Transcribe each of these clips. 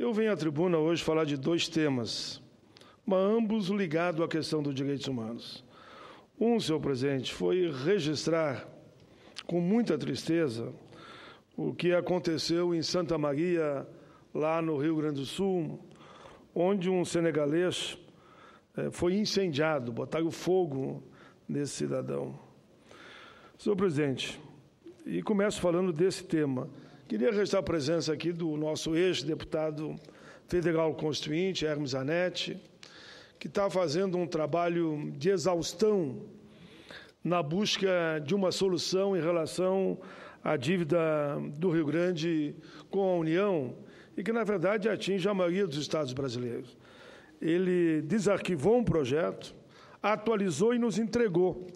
Eu venho à tribuna hoje falar de dois temas, mas ambos ligados à questão dos direitos humanos. Um, senhor presidente, foi registrar com muita tristeza o que aconteceu em Santa Maria, lá no Rio Grande do Sul, onde um senegalês foi incendiado, botaram fogo nesse cidadão. Senhor presidente, e começo falando desse tema. Queria registrar a presença aqui do nosso ex-deputado federal constituinte, Hermes Zanetti, que está fazendo um trabalho de exaustão na busca de uma solução em relação à dívida do Rio Grande com a União e que, na verdade, atinge a maioria dos estados brasileiros. Ele desarquivou um projeto, atualizou e nos entregou.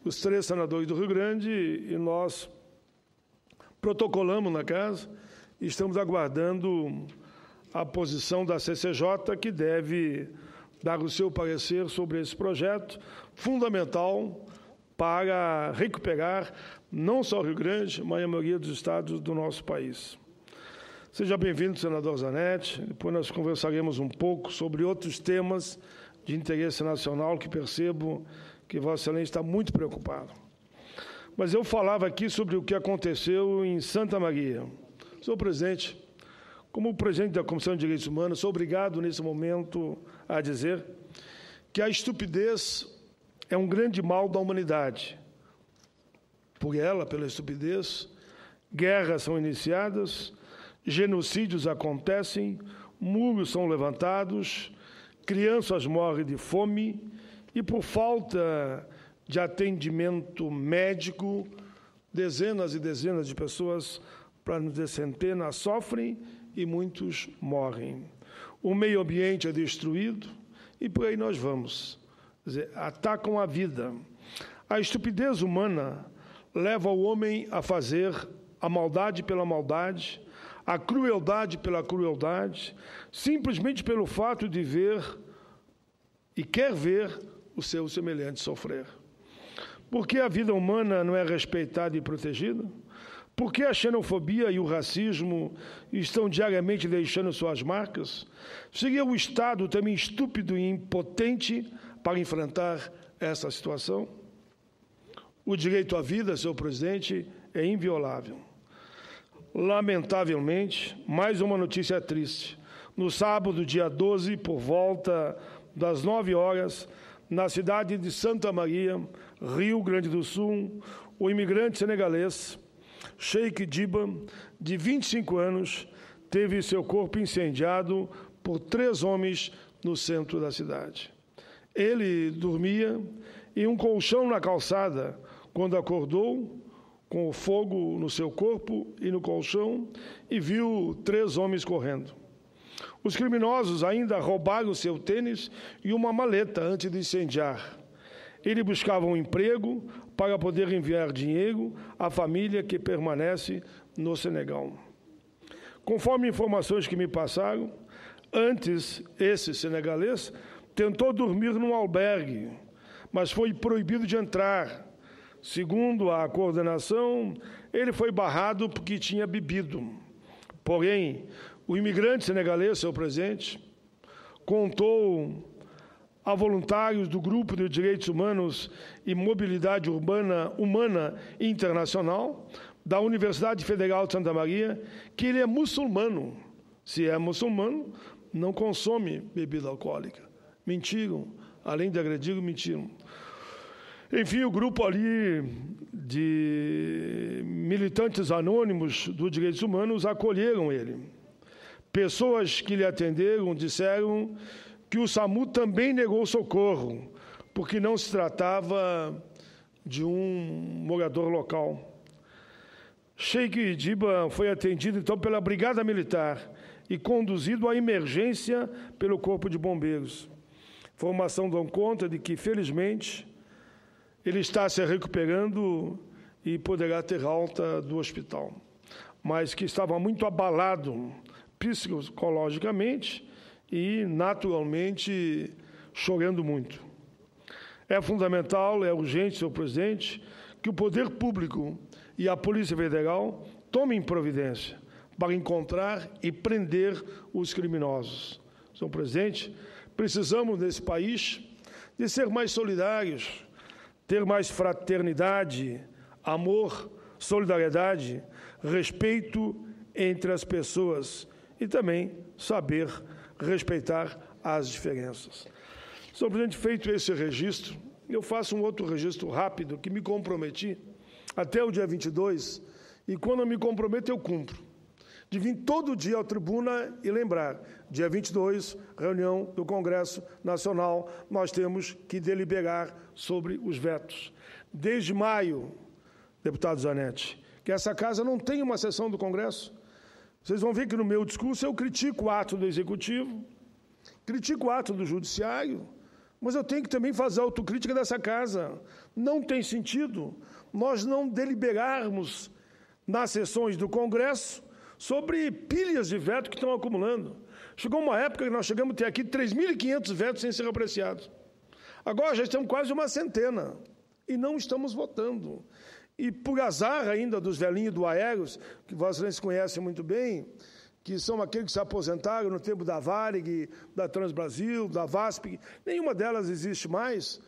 Os 3 senadores do Rio Grande e nós protocolamos na casa e estamos aguardando a posição da CCJ, que deve dar o seu parecer sobre esse projeto, fundamental para recuperar não só o Rio Grande, mas a maioria dos estados do nosso país. Seja bem-vindo, senador Zanetti. Depois nós conversaremos um pouco sobre outros temas de interesse nacional que percebo que Vossa Excelência está muito preocupado. Mas eu falava aqui sobre o que aconteceu em Santa Maria. Senhor presidente, como presidente da Comissão de Direitos Humanos, sou obrigado nesse momento a dizer que a estupidez é um grande mal da humanidade. Por ela, pela estupidez, guerras são iniciadas, genocídios acontecem, muros são levantados, crianças morrem de fome e, por falta de atendimento médico, dezenas e dezenas de pessoas, para não dizer centenas, sofrem e muitos morrem. O meio ambiente é destruído e por aí nós vamos. Quer dizer, atacam a vida. A estupidez humana leva o homem a fazer a maldade pela maldade, a crueldade pela crueldade, simplesmente pelo fato de ver e quer ver o seu semelhante sofrer. Por que a vida humana não é respeitada e protegida? Por que a xenofobia e o racismo estão diariamente deixando suas marcas? Seria o Estado também estúpido e impotente para enfrentar essa situação? O direito à vida, senhor presidente, é inviolável. Lamentavelmente, mais uma notícia triste. No sábado, dia 12, por volta das 9 horas, na cidade de Santa Maria, Rio Grande do Sul, o imigrante senegalês Cheikh Diba, de 25 anos, teve seu corpo incendiado por 3 homens no centro da cidade. Ele dormia em um colchão na calçada quando acordou, com o fogo no seu corpo e no colchão, e viu 3 homens correndo. Os criminosos ainda roubaram seu tênis e uma maleta antes de incendiar. Ele buscava um emprego para poder enviar dinheiro à família que permanece no Senegal. Conforme informações que me passaram, antes esse senegalês tentou dormir num albergue, mas foi proibido de entrar. Segundo a coordenação, ele foi barrado porque tinha bebido. Porém, o imigrante senegalês, senhor presidente, contou a voluntários do Grupo de Direitos Humanos e Mobilidade Humana Internacional da Universidade Federal de Santa Maria que ele é muçulmano. Se é muçulmano, não consome bebida alcoólica. Mentiram. Além de agredir, mentiram. Enfim, o grupo ali de militantes anônimos dos direitos humanos acolheram ele. Pessoas que lhe atenderam disseram que o SAMU também negou socorro, porque não se tratava de um morador local. Cheikh Diba foi atendido, então, pela Brigada Militar e conduzido à emergência pelo Corpo de Bombeiros. Informação dão conta de que, felizmente, ele está se recuperando e poderá ter alta do hospital, mas que estava muito abalado psicologicamente e, naturalmente, chorando muito. É fundamental, é urgente, senhor presidente, que o poder público e a Polícia Federal tomem providência para encontrar e prender os criminosos. Senhor presidente, precisamos nesse país de ser mais solidários, ter mais fraternidade, amor, solidariedade, respeito entre as pessoas e também saber respeitar as diferenças. Senhor presidente, feito esse registro, eu faço um outro registro rápido que me comprometi até o dia 22, e quando eu me comprometo eu cumpro, de vir todo dia à tribuna e lembrar, dia 22, reunião do Congresso Nacional, nós temos que deliberar sobre os vetos. Desde maio, deputado Zanetti, que essa casa não tem uma sessão do Congresso. Vocês vão ver que no meu discurso eu critico o ato do Executivo, critico o ato do Judiciário, mas eu tenho que também fazer autocrítica dessa casa. Não tem sentido nós não deliberarmos nas sessões do Congresso sobre pilhas de veto que estão acumulando. Chegou uma época que nós chegamos a ter aqui 3.500 vetos sem ser apreciados. Agora já estamos quase uma centena e não estamos votando. E por azar ainda dos velhinhos do Aéreos, que Vossa Excelência conhece muito bem, que são aqueles que se aposentaram no tempo da Varig, da Transbrasil, da VASP, nenhuma delas existe mais.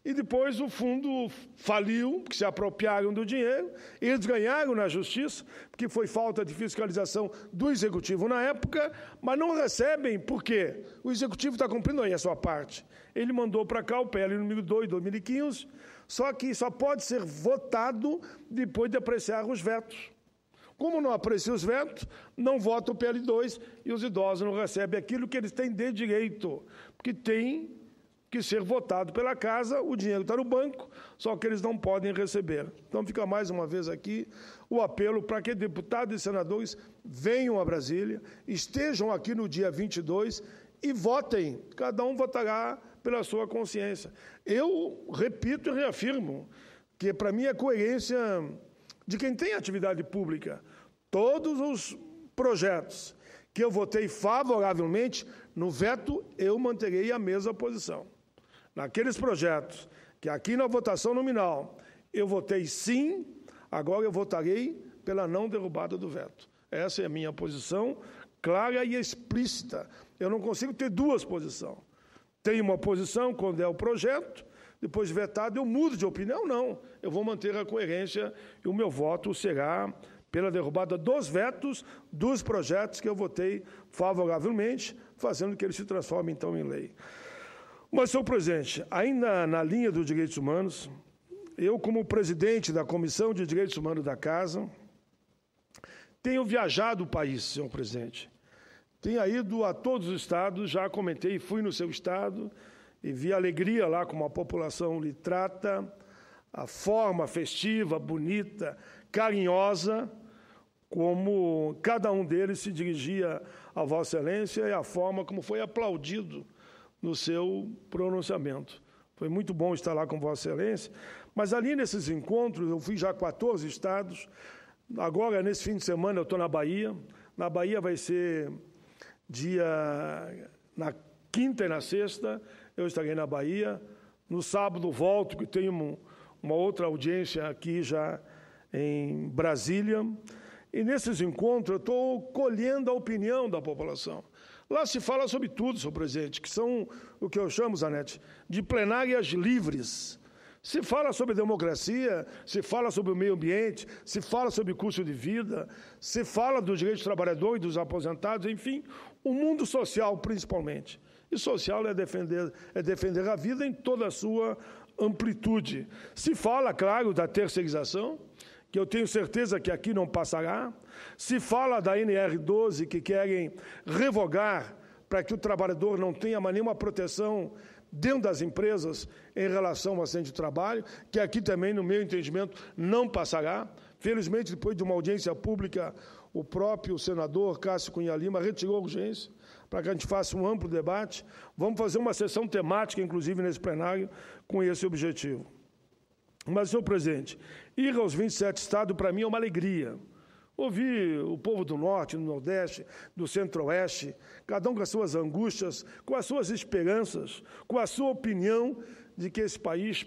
E depois o fundo faliu, porque se apropriaram do dinheiro, eles ganharam na justiça, porque foi falta de fiscalização do Executivo na época, mas não recebem, por quê? O Executivo está cumprindo aí a sua parte. Ele mandou para cá o PL número 2, 2015, só que só pode ser votado depois de apreciar os vetos. Como não aprecia os vetos, não vota o PL2 e os idosos não recebem aquilo que eles têm de direito, porque tem que ser votado pela casa, o dinheiro está no banco, só que eles não podem receber. Então fica mais uma vez aqui o apelo para que deputados e senadores venham a Brasília, estejam aqui no dia 22 e votem. Cada um votará pela sua consciência. Eu repito e reafirmo que para mim é coerência de quem tem atividade pública. Todos os projetos que eu votei favoravelmente, no veto eu manterei a mesma posição. Naqueles projetos que aqui na votação nominal eu votei sim, agora eu votarei pela não derrubada do veto. Essa é a minha posição, clara e explícita. Eu não consigo ter duas posições. Tenho uma posição quando é o projeto, depois de vetado eu mudo de opinião, não. Eu vou manter a coerência e o meu voto será pela derrubada dos vetos dos projetos que eu votei favoravelmente, fazendo que eles se transformem, então, em lei. Mas, senhor presidente, ainda na linha dos direitos humanos, eu, como presidente da Comissão de Direitos Humanos da Casa, tenho viajado o país, senhor presidente. Tenho ido a todos os estados, já comentei, fui no seu estado e vi a alegria lá como a população lhe trata, a forma festiva, bonita, carinhosa, como cada um deles se dirigia a Vossa Excelência e a forma como foi aplaudido no seu pronunciamento. Foi muito bom estar lá com Vossa Excelência, mas ali nesses encontros, eu fui já a 14 estados, agora nesse fim de semana eu estou na Bahia vai ser na quinta e na sexta, eu estarei na Bahia, no sábado volto, que tenho uma outra audiência aqui já em Brasília, e nesses encontros eu estou colhendo a opinião da população. Lá se fala sobre tudo, senhor presidente, que são o que eu chamo, Zanetti, de plenárias livres. Se fala sobre democracia, se fala sobre o meio ambiente, se fala sobre custo de vida, se fala dos direitos do trabalhador e dos aposentados, enfim, o mundo social principalmente. E social é defender a vida em toda a sua amplitude. Se fala, claro, da terceirização, que eu tenho certeza que aqui não passará. Se fala da NR12, que querem revogar para que o trabalhador não tenha mais nenhuma proteção dentro das empresas em relação ao acidente de trabalho, que aqui também, no meu entendimento, não passará. Felizmente, depois de uma audiência pública, o próprio senador Cássio Cunha Lima retirou a urgência para que a gente faça um amplo debate. Vamos fazer uma sessão temática, inclusive, nesse plenário, com esse objetivo. Mas, senhor presidente, ir aos 27 estados, para mim, é uma alegria. Ouvir o povo do Norte, do Nordeste, do Centro-Oeste, cada um com as suas angústias, com as suas esperanças, com a sua opinião de que esse país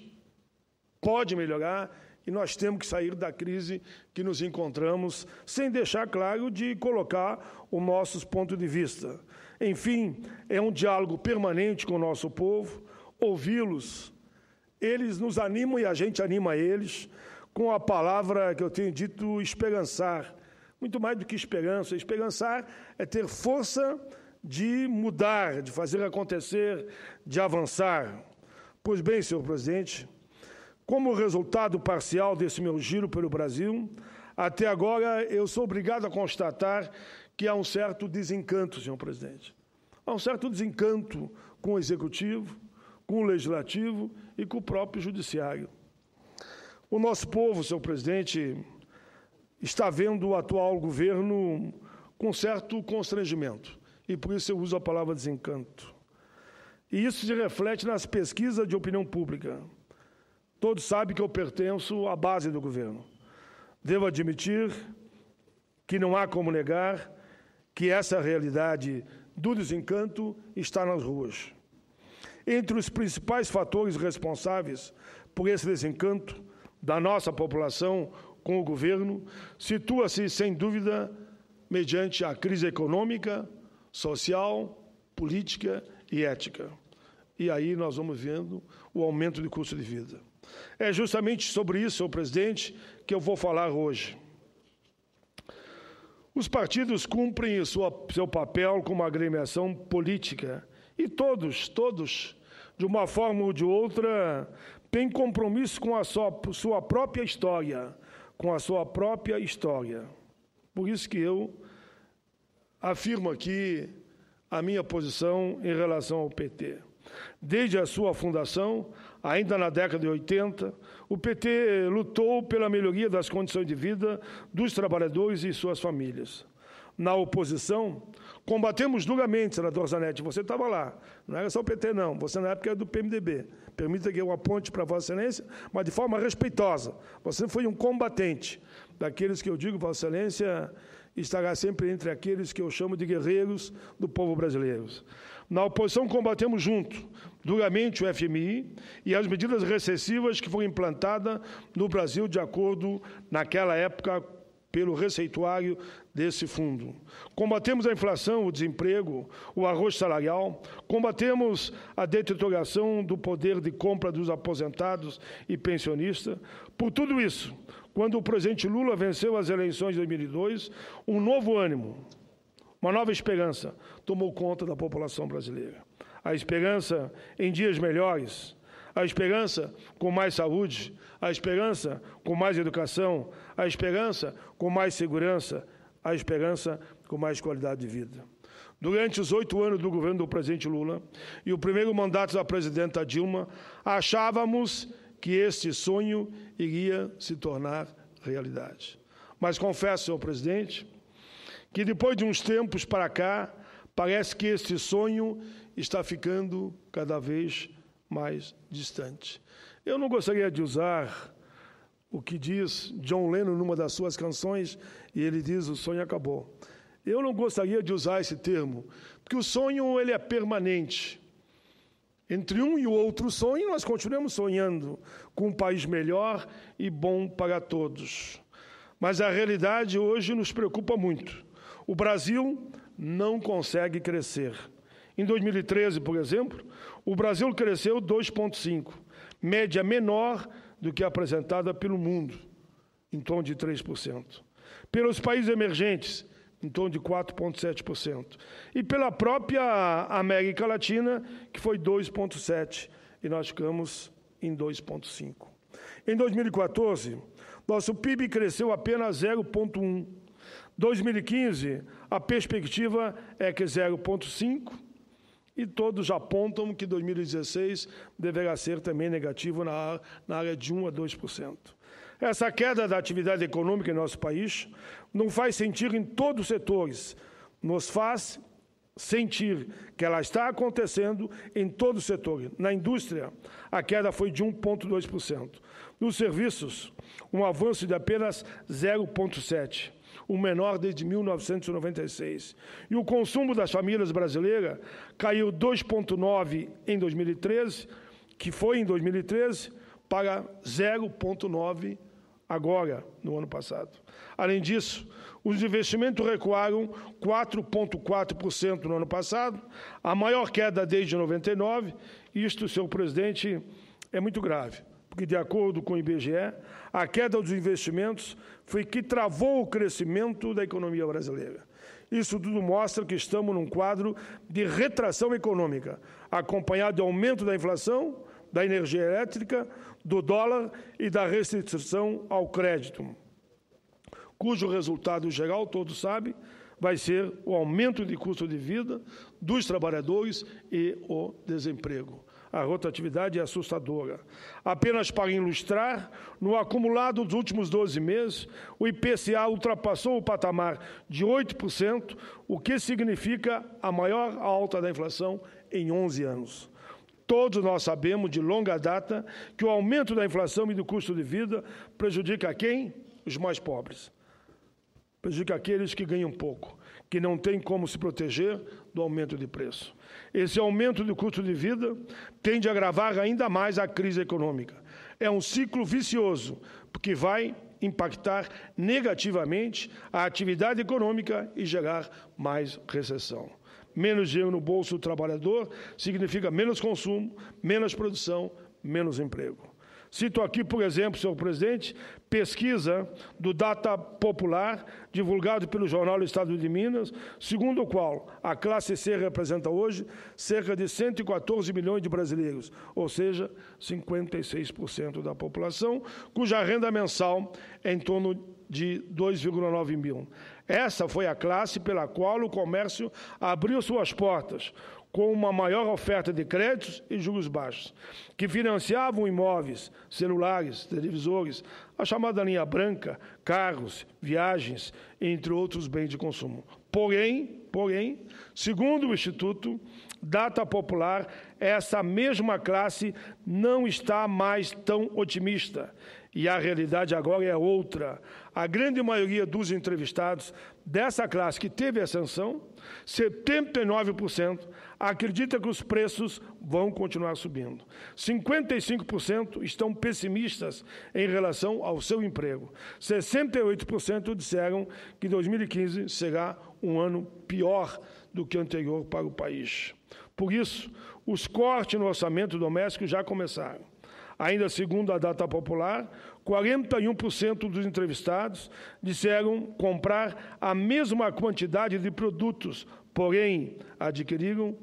pode melhorar e nós temos que sair da crise que nos encontramos, sem deixar claro de colocar os nossos pontos de vista. Enfim, é um diálogo permanente com o nosso povo, ouvi-los, eles nos animam e a gente anima eles, com a palavra que eu tenho dito, esperançar. Muito mais do que esperança. Esperançar é ter força de mudar, de fazer acontecer, de avançar. Pois bem, senhor presidente, como resultado parcial desse meu giro pelo Brasil, até agora eu sou obrigado a constatar que há um certo desencanto, senhor presidente. Há um certo desencanto com o Executivo, com o Legislativo e com o próprio Judiciário. O nosso povo, senhor presidente, está vendo o atual governo com certo constrangimento, e por isso eu uso a palavra desencanto. E isso se reflete nas pesquisas de opinião pública. Todos sabem que eu pertenço à base do governo. Devo admitir que não há como negar que essa realidade do desencanto está nas ruas. Entre os principais fatores responsáveis por esse desencanto da nossa população com o governo, situa-se, sem dúvida, mediante a crise econômica, social, política e ética. E aí nós vamos vendo o aumento do custo de vida. É justamente sobre isso, senhor presidente, que eu vou falar hoje. Os partidos cumprem seu papel como agremiação política e todos, de uma forma ou de outra, têm compromisso com a sua própria história, Por isso que eu afirmo aqui a minha posição em relação ao PT. Desde a sua fundação, ainda na década de 80, o PT lutou pela melhoria das condições de vida dos trabalhadores e suas famílias. Na oposição, combatemos duramente, senador Zanetti, você estava lá, não era só o PT não, você na época era do PMDB. Permita que eu aponte para Vossa Excelência, mas de forma respeitosa. Você foi um combatente, daqueles que eu digo, Vossa Excelência estará sempre entre aqueles que eu chamo de guerreiros do povo brasileiro. Na oposição, combatemos junto, duramente, o FMI e as medidas recessivas que foram implantadas no Brasil de acordo, naquela época, pelo receituário desse fundo. Combatemos a inflação, o desemprego, o arroz salarial, combatemos a deterioração do poder de compra dos aposentados e pensionistas. Por tudo isso, quando o presidente Lula venceu as eleições de 2002, um novo ânimo, uma nova esperança tomou conta da população brasileira. A esperança em dias melhores, a esperança com mais saúde, a esperança com mais educação, a esperança com mais segurança, a esperança com mais qualidade de vida. Durante os 8 anos do governo do presidente Lula e o primeiro mandato da presidenta Dilma, achávamos que este sonho iria se tornar realidade. Mas confesso, senhor presidente, que depois de uns tempos para cá, parece que este sonho está ficando cada vez mais distante. Eu não gostaria de usar o que diz John Lennon numa das suas canções, e ele diz: o sonho acabou. Eu não gostaria de usar esse termo, porque o sonho ele é permanente. Entre um e o outro sonho, nós continuamos sonhando com um país melhor e bom para todos. Mas a realidade hoje nos preocupa muito. O Brasil não consegue crescer. Em 2013, por exemplo, o Brasil cresceu 2,5%, média menor do que apresentada pelo mundo, em torno de 3%. Pelos países emergentes, em torno de 4,7%. E pela própria América Latina, que foi 2,7%, e nós ficamos em 2,5%. Em 2014, nosso PIB cresceu apenas 0,1%. 2015, a perspectiva é que 0,5%, e todos apontam que 2016 deverá ser também negativo na área de 1% a 2%. Essa queda da atividade econômica em nosso país não faz sentir em todos os setores, nos faz sentir que ela está acontecendo em todo o setor. Na indústria, a queda foi de 1,2%. Nos serviços, um avanço de apenas 0,7%. O menor desde 1996. E o consumo das famílias brasileiras caiu 2,9% em 2013, que foi em 2013, para 0,9% agora, no ano passado. Além disso, os investimentos recuaram 4,4% no ano passado, a maior queda desde 99. Isto, senhor presidente, é muito grave, porque, de acordo com o IBGE, a queda dos investimentos foi que travou o crescimento da economia brasileira. Isso tudo mostra que estamos num quadro de retração econômica, acompanhado de aumento da inflação, da energia elétrica, do dólar e da restrição ao crédito, cujo resultado geral, todos sabem, vai ser o aumento de custo de vida dos trabalhadores e o desemprego. A rotatividade é assustadora. Apenas para ilustrar, no acumulado dos últimos 12 meses, o IPCA ultrapassou o patamar de 8%, o que significa a maior alta da inflação em 11 anos. Todos nós sabemos, de longa data, que o aumento da inflação e do custo de vida prejudica quem? Os mais pobres. Prejudica aqueles que ganham pouco, que não têm como se proteger do aumento de preço. Esse aumento do custo de vida tende a agravar ainda mais a crise econômica. É um ciclo vicioso, porque vai impactar negativamente a atividade econômica e gerar mais recessão. Menos dinheiro no bolso do trabalhador significa menos consumo, menos produção, menos emprego. Cito aqui, por exemplo, senhor presidente, pesquisa do Data Popular, divulgado pelo jornal Estado de Minas, segundo o qual a classe C representa hoje cerca de 114 milhões de brasileiros, ou seja, 56% da população, cuja renda mensal é em torno de 2,9 mil. Essa foi a classe pela qual o comércio abriu suas portas, com uma maior oferta de créditos e juros baixos, que financiavam imóveis, celulares, televisores, a chamada linha branca, carros, viagens, entre outros bens de consumo. Porém, segundo o Instituto Data Popular, essa mesma classe não está mais tão otimista. E a realidade agora é outra. A grande maioria dos entrevistados dessa classe que teve ascensão, 79%, acredita que os preços vão continuar subindo. 55% estão pessimistas em relação ao seu emprego. 68% disseram que 2015 será um ano pior do que o anterior para o país. Por isso, os cortes no orçamento doméstico já começaram. Ainda segundo a Data Popular, 41% dos entrevistados disseram comprar a mesma quantidade de produtos, porém adquiriram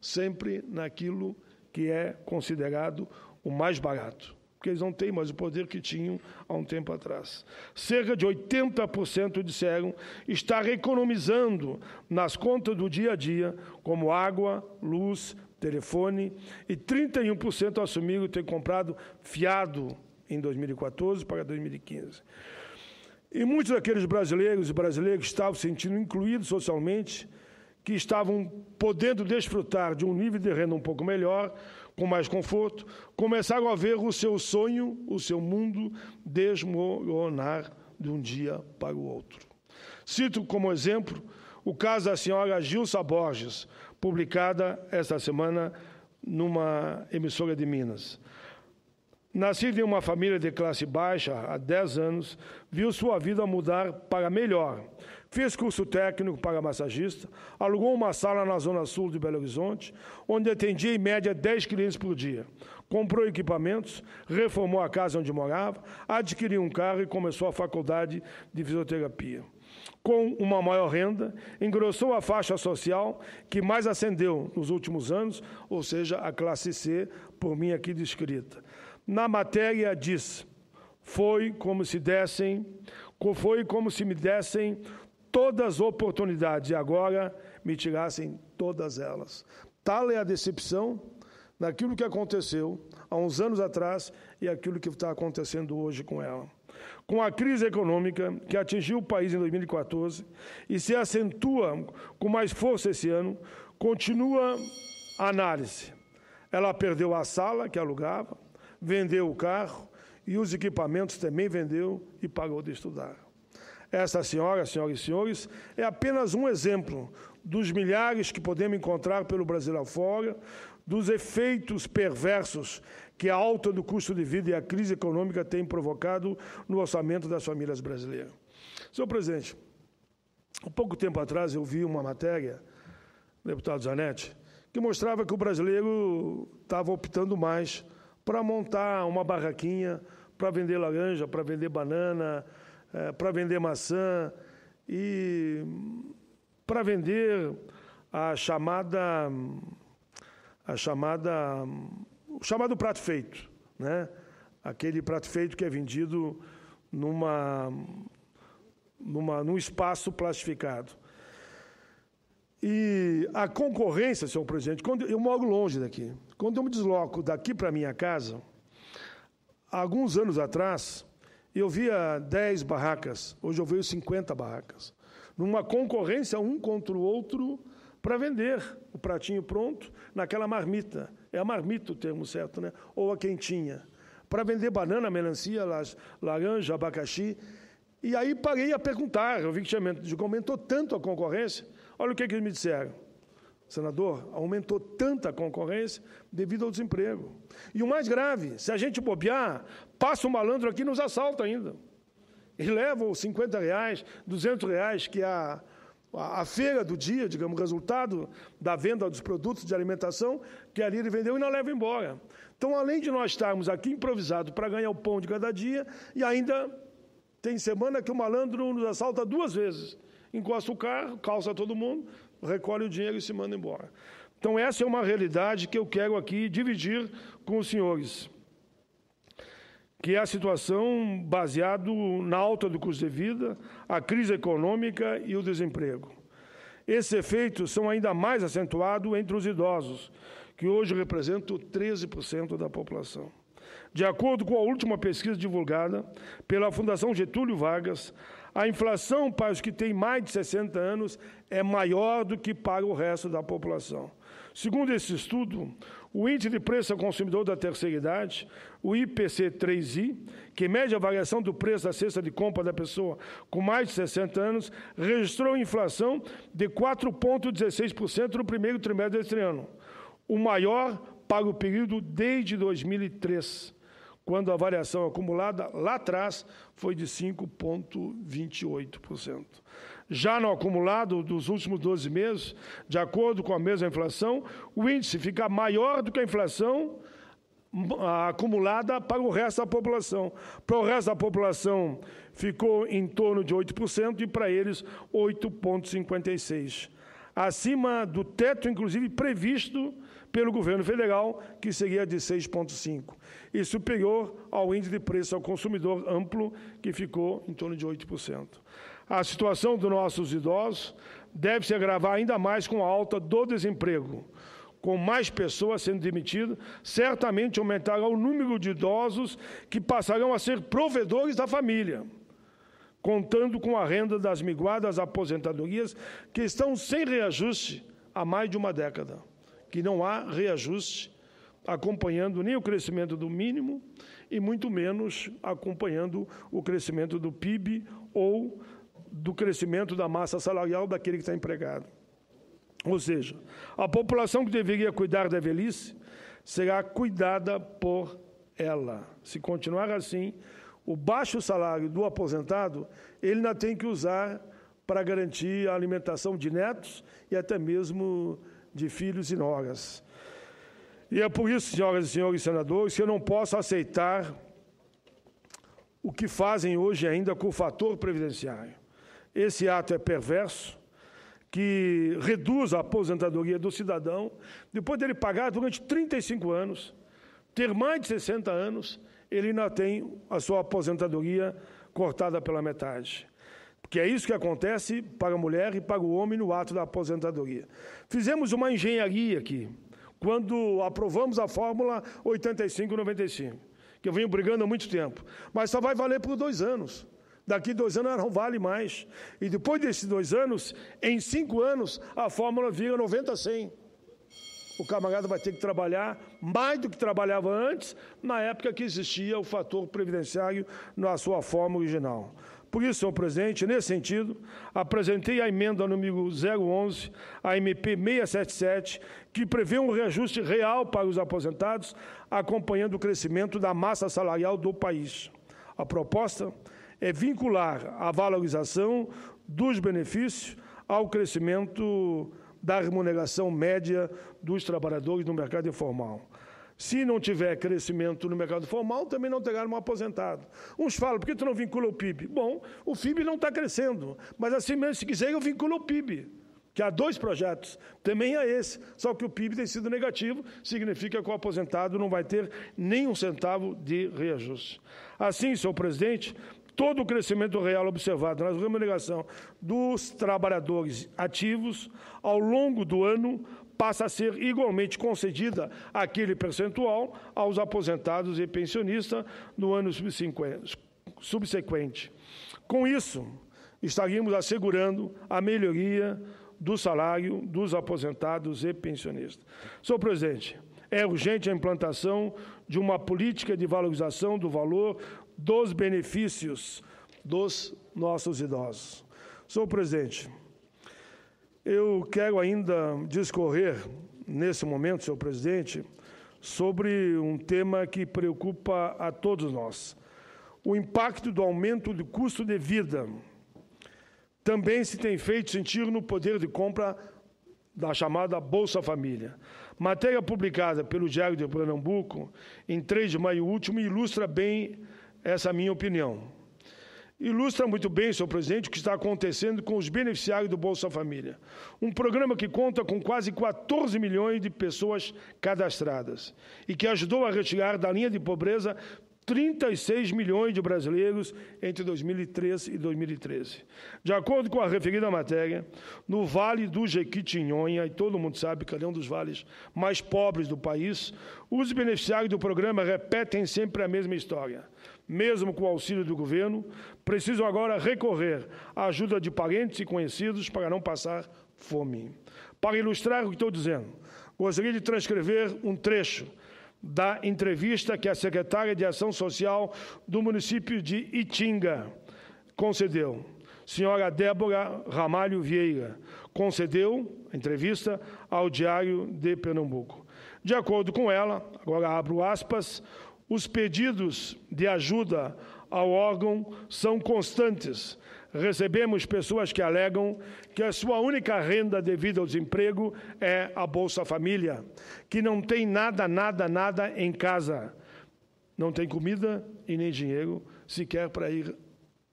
sempre naquilo que é considerado o mais barato, porque eles não têm mais o poder que tinham há um tempo atrás. Cerca de 80% disseram estar economizando nas contas do dia a dia, como água, luz, telefone, e 31% assumiram ter comprado fiado em 2014 para 2015. E muitos daqueles brasileiros e brasileiras que estavam se sentindo incluídos socialmente, que estavam podendo desfrutar de um nível de renda um pouco melhor, com mais conforto, começaram a ver o seu sonho, o seu mundo desmoronar de um dia para o outro. Cito como exemplo o caso da senhora Gilsa Borges, publicada esta semana numa emissora de Minas. Nascida em uma família de classe baixa há 10 anos, viu sua vida mudar para melhor. Fez curso técnico para massagista, alugou uma sala na zona sul de Belo Horizonte, onde atendia em média 10 clientes por dia. Comprou equipamentos, reformou a casa onde morava, adquiriu um carro e começou a faculdade de fisioterapia. Com uma maior renda, engrossou a faixa social que mais ascendeu nos últimos anos, ou seja, a classe C, por mim aqui descrita. Na matéria diz, foi como se me dessem todas as oportunidades e agora me tirassem todas elas. Tal é a decepção daquilo que aconteceu há uns anos atrás e aquilo que está acontecendo hoje com ela. Com a crise econômica que atingiu o país em 2014 e se acentua com mais força esse ano, continua a análise. Ela perdeu a sala que alugava, vendeu o carro e os equipamentos também vendeu e parou de estudar. Essa senhora, senhoras e senhores, é apenas um exemplo dos milhares que podemos encontrar pelo Brasil afora, dos efeitos perversos que a alta do custo de vida e a crise econômica têm provocado no orçamento das famílias brasileiras. Senhor presidente, há pouco tempo atrás eu vi uma matéria, deputado Zanetti, que mostrava que o brasileiro estava optando mais para montar uma barraquinha, para vender laranja, para vender banana, para vender maçã e para vender o chamado prato feito, né? Aquele prato feito que é vendido num espaço plastificado. E a concorrência, senhor presidente, eu moro longe daqui. Quando eu me desloco daqui para a minha casa, há alguns anos atrás, eu via 10 barracas, hoje eu vejo 50 barracas, numa concorrência um contra o outro para vender o pratinho pronto naquela marmita. É a marmita o termo certo, né? Ou a quentinha. Para vender banana, melancia, laranja, abacaxi. E aí parei a perguntar, eu vi que aumentou tanto a concorrência. Olha o que eles me disseram. Senador, aumentou tanta concorrência devido ao desemprego. E o mais grave, se a gente bobear, passa um malandro aqui e nos assalta ainda. E leva os R$50, R$200, que é a feira do dia, digamos, o resultado da venda dos produtos de alimentação, que ali ele vendeu e não leva embora. Então, além de nós estarmos aqui improvisados para ganhar o pão de cada dia, e ainda tem semana que o malandro nos assalta 2 vezes. Encosta o carro, calça todo mundo, recolhe o dinheiro e se manda embora. Então, essa é uma realidade que eu quero aqui dividir com os senhores, que é a situação baseada na alta do custo de vida, a crise econômica e o desemprego. Esses efeitos são ainda mais acentuados entre os idosos, que hoje representam 13% da população. De acordo com a última pesquisa divulgada pela Fundação Getúlio Vargas, a inflação para os que têm mais de 60 anos é maior do que para o resto da população. Segundo esse estudo, o Índice de Preço ao Consumidor da Terceira Idade, o IPC-3I, que mede a variação do preço da cesta de compra da pessoa com mais de 60 anos, registrou inflação de 4,16% no primeiro trimestre deste ano, o maior para o período desde 2003, quando a variação acumulada lá atrás foi de 5,28%. Já no acumulado dos últimos 12 meses, de acordo com a mesma inflação, o índice fica maior do que a inflação acumulada para o resto da população. Para o resto da população, ficou em torno de 8% e para eles 8,56%. Acima do teto, inclusive, previsto pelo governo federal, que seria de 6,5%, e superior ao índice de preço ao consumidor amplo, que ficou em torno de 8%. A situação dos nossos idosos deve se agravar ainda mais com a alta do desemprego. Com mais pessoas sendo demitidas, certamente aumentará o número de idosos que passarão a ser provedores da família, contando com a renda das minguadas aposentadorias, que estão sem reajuste há mais de uma década, que não há reajuste acompanhando nem o crescimento do mínimo e muito menos acompanhando o crescimento do PIB ou do crescimento da massa salarial daquele que está empregado. Ou seja, a população que deveria cuidar da velhice será cuidada por ela. Se continuar assim, o baixo salário do aposentado, ele ainda tem que usar para garantir a alimentação de netos e até mesmo de filhos e noras. E é por isso, senhoras e senhores senadores, que eu não posso aceitar o que fazem hoje ainda com o fator previdenciário. Esse ato é perverso, que reduz a aposentadoria do cidadão, depois dele pagar durante 35 anos, ter mais de 60 anos, ele ainda tem a sua aposentadoria cortada pela metade. Porque é isso que acontece para a mulher e para o homem no ato da aposentadoria. Fizemos uma engenharia aqui, quando aprovamos a fórmula 85-95, que eu venho brigando há muito tempo, mas só vai valer por 2 anos. Daqui 2 anos ela não vale mais. E depois desses 2 anos, em 5 anos, a fórmula vira 90-100. O camarada vai ter que trabalhar mais do que trabalhava antes, na época que existia o fator previdenciário na sua forma original. Por isso, senhor presidente, nesse sentido, apresentei a emenda número 011, a MP 677, que prevê um reajuste real para os aposentados, acompanhando o crescimento da massa salarial do país. A proposta é vincular a valorização dos benefícios ao crescimento da remuneração média dos trabalhadores no mercado informal. Se não tiver crescimento no mercado formal, também não terá um aposentado. Uns falam, por que tu não vincula o PIB? Bom, o PIB não está crescendo, mas assim mesmo, se quiser, eu vinculo o PIB, que há 2 projetos, também é esse, só que o PIB tem sido negativo, significa que o aposentado não vai ter nem um centavo de reajuste. Assim, senhor presidente, todo o crescimento real observado na remuneração dos trabalhadores ativos ao longo do ano passa a ser igualmente concedida aquele percentual aos aposentados e pensionistas no ano subsequente. Com isso, estaríamos assegurando a melhoria do salário dos aposentados e pensionistas. Senhor presidente, é urgente a implantação de uma política de valorização do valor dos benefícios dos nossos idosos. Senhor presidente, eu quero ainda discorrer, nesse momento, senhor presidente, sobre um tema que preocupa a todos nós. O impacto do aumento do custo de vida também se tem feito sentir no poder de compra da chamada Bolsa Família. Matéria publicada pelo Diário de Pernambuco, em 3 de maio último, ilustra bem essa minha opinião. Ilustra muito bem, senhor presidente, o que está acontecendo com os beneficiários do Bolsa Família. Um programa que conta com quase 14 milhões de pessoas cadastradas e que ajudou a retirar da linha de pobreza 36 milhões de brasileiros entre 2003 e 2013. De acordo com a referida matéria, no Vale do Jequitinhonha, e todo mundo sabe que é um dos vales mais pobres do país, os beneficiários do programa repetem sempre a mesma história. Mesmo com o auxílio do governo, precisam agora recorrer à ajuda de parentes e conhecidos para não passar fome. Para ilustrar o que estou dizendo, gostaria de transcrever um trecho da entrevista que a secretária de Ação Social do município de Itinga concedeu, senhora Débora Ramalho Vieira, concedeu a entrevista ao Diário de Pernambuco. De acordo com ela, agora abro aspas, os pedidos de ajuda ao órgão são constantes. Recebemos pessoas que alegam que a sua única renda devido ao desemprego é a Bolsa Família, que não tem nada em casa. Não tem comida e nem dinheiro sequer para ir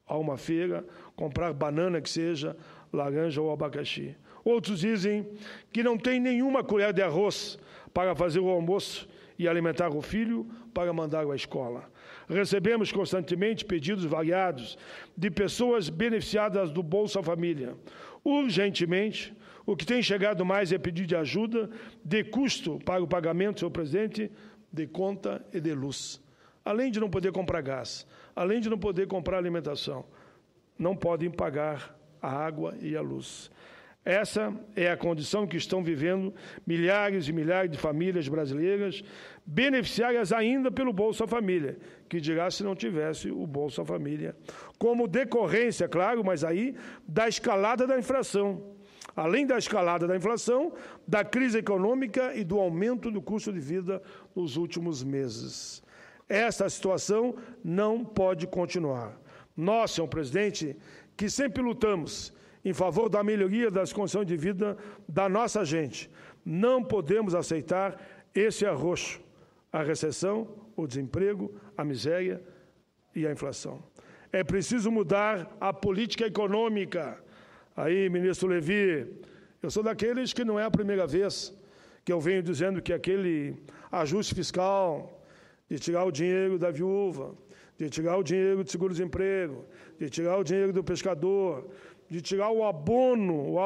a uma feira, comprar banana que seja, laranja ou abacaxi. Outros dizem que não tem nenhuma colher de arroz para fazer o almoço e alimentar o filho para mandá-lo à escola. Recebemos constantemente pedidos variados de pessoas beneficiadas do Bolsa Família. Urgentemente, o que tem chegado mais é pedido de ajuda de custo para o pagamento, senhor presidente, de conta e de luz. Além de não poder comprar gás, além de não poder comprar alimentação, não podem pagar a água e a luz. Essa é a condição que estão vivendo milhares e milhares de famílias brasileiras, beneficiárias ainda pelo Bolsa Família, que dirá se não tivesse o Bolsa Família, como decorrência, claro, mas aí, da escalada da inflação. Além da escalada da inflação, da crise econômica e do aumento do custo de vida nos últimos meses. Essa situação não pode continuar. Nós, senhor presidente, que sempre lutamos em favor da melhoria das condições de vida da nossa gente, não podemos aceitar esse arroxo, a recessão, o desemprego, a miséria e a inflação. É preciso mudar a política econômica. Aí, ministro Levi, eu sou daqueles que não é a primeira vez que eu venho dizendo que aquele ajuste fiscal de tirar o dinheiro da viúva, de tirar o dinheiro do seguro-desemprego, de tirar o dinheiro do pescador, de tirar o abono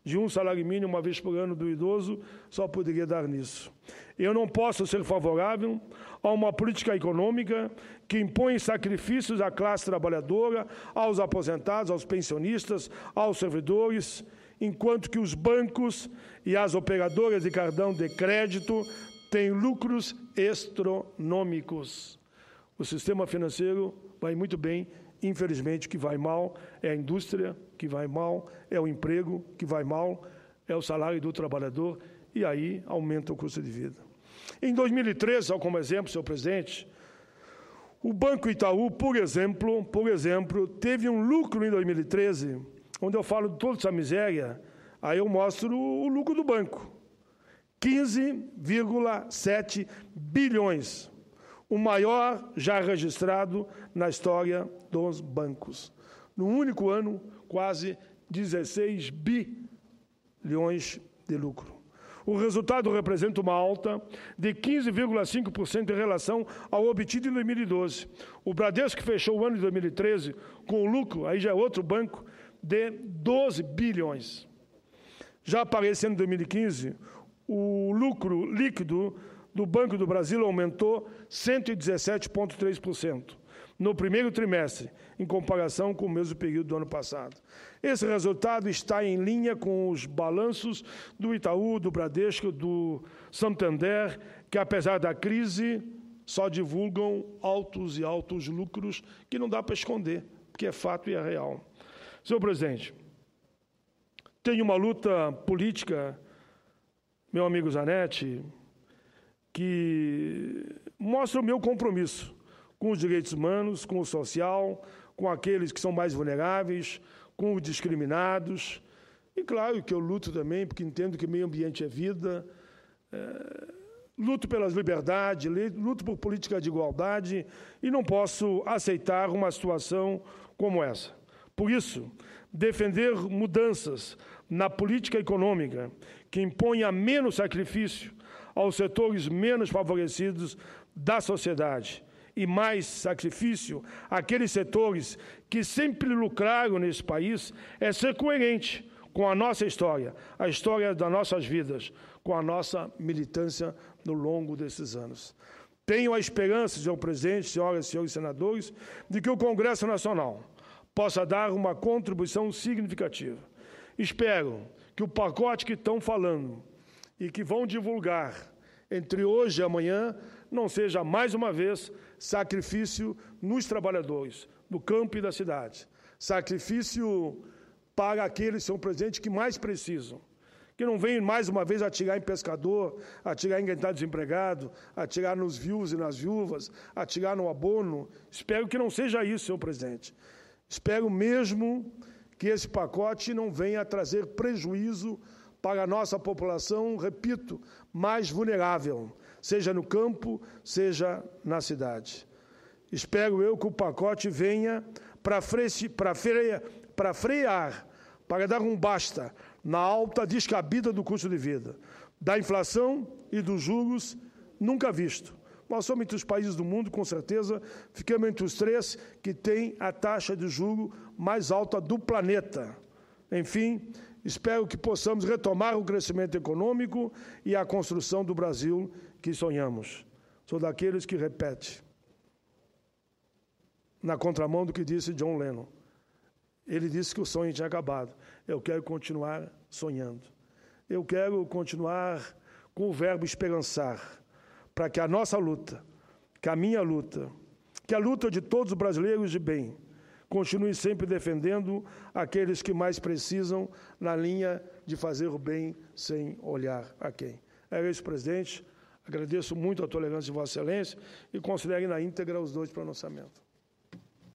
de um salário mínimo uma vez por ano do idoso, só poderia dar nisso. Eu não posso ser favorável a uma política econômica que impõe sacrifícios à classe trabalhadora, aos aposentados, aos pensionistas, aos servidores, enquanto que os bancos e as operadoras de cartão de crédito têm lucros astronômicos. O sistema financeiro vai muito bem infelizmente, o que vai mal é a indústria, que vai mal é o emprego, que vai mal é o salário do trabalhador, e aí aumenta o custo de vida. Em 2013, só como exemplo, senhor presidente, o Banco Itaú, por exemplo, teve um lucro em 2013, onde eu falo de toda essa miséria, aí eu mostro o lucro do banco, 15,7 bilhões, o maior já registrado na história dos bancos. No único ano, quase 16 bilhões de lucro. O resultado representa uma alta de 15,5% em relação ao obtido em 2012. O Bradesco fechou o ano de 2013 com o lucro, aí já é outro banco, de 12 bilhões. Já aparecendo em 2015, o lucro líquido do Banco do Brasil aumentou 117,3% no primeiro trimestre, em comparação com o mesmo período do ano passado. Esse resultado está em linha com os balanços do Itaú, do Bradesco, do Santander, que, apesar da crise, só divulgam altos e altos lucros que não dá para esconder, porque é fato e é real. Senhor presidente, tem uma luta política, meu amigo Zanetti, que mostra o meu compromisso com os direitos humanos, com o social, com aqueles que são mais vulneráveis, com os discriminados. E, claro, que eu luto também, porque entendo que meio ambiente é vida, luto pelas liberdades, luto por política de igualdade e não posso aceitar uma situação como essa. Por isso, defender mudanças na política econômica que imponha menos sacrifício aos setores menos favorecidos da sociedade e mais sacrifício àqueles setores que sempre lucraram nesse país é ser coerente com a nossa história, a história das nossas vidas, com a nossa militância no longo desses anos. Tenho a esperança, senhor presidente, senhoras e senhores senadores, de que o Congresso Nacional possa dar uma contribuição significativa. Espero que o pacote que estão falando e que vão divulgar entre hoje e amanhã não seja, mais uma vez, sacrifício nos trabalhadores, no campo e da cidade. Sacrifício para aqueles, senhor presidente, que mais precisam. Que não venham, mais uma vez, atirar em pescador, atirar em quem está desempregado, atirar nos viúvos e nas viúvas, atirar no abono. Espero que não seja isso, senhor presidente. Espero mesmo que esse pacote não venha a trazer prejuízo para a nossa população, repito, mais vulnerável, seja no campo, seja na cidade. Espero eu que o pacote venha para frear, para dar um basta na alta descabida do custo de vida, da inflação e dos juros nunca visto. Nós somos entre os países do mundo, com certeza, ficamos entre os 3 que têm a taxa de juro mais alta do planeta. Enfim, espero que possamos retomar o crescimento econômico e a construção do Brasil que sonhamos. Sou daqueles que repete, na contramão do que disse John Lennon. Ele disse que o sonho tinha acabado. Eu quero continuar sonhando. Eu quero continuar com o verbo esperançar, para que a nossa luta, que a minha luta, que a luta de todos os brasileiros de bem, continue sempre defendendo aqueles que mais precisam na linha de fazer o bem sem olhar a quem. É isso, presidente. Agradeço muito a tolerância de Vossa Excelência e considere na íntegra os 2 pronunciamentos.